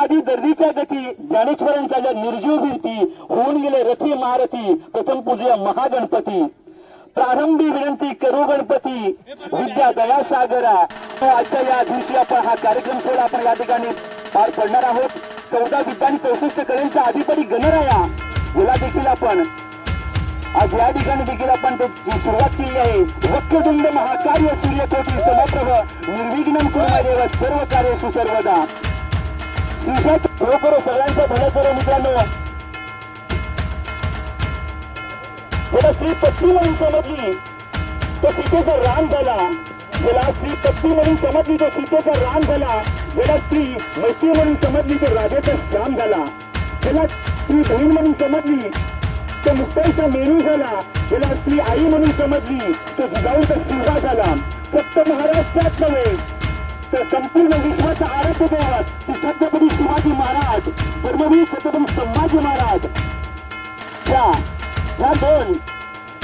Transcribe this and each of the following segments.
आधी दर्दीच्या गती ज्ञानेश्वरांच्या ज्या निर्जीव भिंती होऊन गेले रथी महारथी प्रथम पूजूया महागणपती प्रारंभी विनंती करू गणपती विद्या दया सागरा। आजच्या या दिवशी आपण हा कार्यक्रम सोहळा आपण या ठिकाणी पार पडणार आहोत। 14 विद्या आणि 64 कलेंचा अधिपती गणराया याला देखील आपण आज या ठिकाणी देखील आपण त्याची सुरुवात केली आहे। वक्रतुंड महाकार्य सूर्यकोटी समप्रभ निर्विघ्नं कुरु देव सर्व कार्य सुसर्वदा। खरोखर सगळ्यांचं भलं करो मित्रांनो। ज्याला स्त्री पत्नी म्हणून समजली तो सीतेचा राम झाला, ज्याला स्त्री पत्नी म्हणून समजली तो सीतेचा राम झाला, ज्याला स्त्री मैत्री म्हणून समजली तो राजाचा श्याम झाला, ज्याला स्त्री बहीण म्हणून समजली तो मुक्ताईचा मेरू झाला, ज्याला स्त्री आई म्हणून समजली तो जिजाऊचा शिवा झाला। फक्त महाराष्ट्रात नव्हे तर संपूर्ण विश्वाचा आराध्य दैवत छत्रपती शिवाजी महाराज धर्मवीर छत्रपती संभाजी महाराज ह्या दोन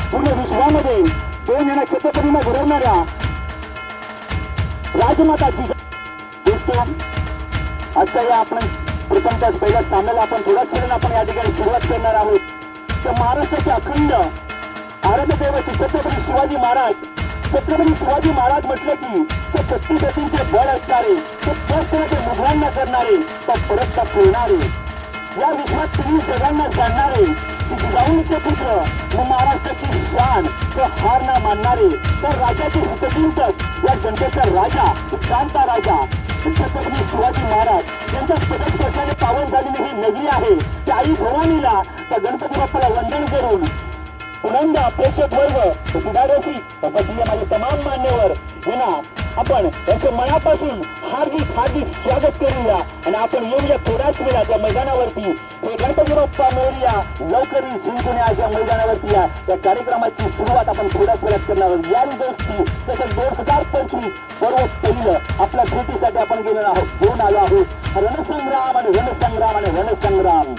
पूर्ण विश्वामध्ये दोन यांना छत्रपतींना घडवणाऱ्या राजमाता जिजाऊ आजच्या या आपण प्रथमतः पहिल्या सामन्याला आपण थोड्याच वेळाने आपण या ठिकाणी सुरुवात करणार आहोत। तर महाराष्ट्राचे अखंड आराध्य दैवत छत्रपती शिवाजी महाराज छत्रपती शिवाजी महाराज म्हटलं की ते 36 गतींचे बळ असणारे ते प्रश्नाचे मुघलांना करणारे तर परत फिरणारे या विश्वात तुम्ही सगळ्यांना जाणणारे जिजाऊंचे पुत्र व महाराष्ट्राची शान व हार न मानणारे तर राजाचे हितचिंतक या जनतेचा राजा शांता राजा छत्रपती शिवाजी महाराज यांच्या पदस्पर्शाने पावन झालेली ही नगरी आहे। त्या आई भवानीला त्या गणपती बाप्पाला वंदन करून पुनंदा प्रेक्षक वर्ग सुधारसी तपस्या माझे तमाम मान्यवर यांना आपण यांच्या मनापासून हार्दिक हार्दिक स्वागत करूया आणि आपण येऊया थोड्याच वेळा त्या मैदानावरती हे गणपती बाप्पा मोरया लवकरी जिंकून आज या मैदानावरती या त्या कार्यक्रमाची सुरुवात आपण थोड्याच वेळात करणार आहोत। या गोष्टी तसंच 2025 सर्व पहिलं आपल्या भेटीसाठी आपण घेऊन आलो आहोत रणसंग्राम आणि रणसंग्राम आणि रणसंग्राम।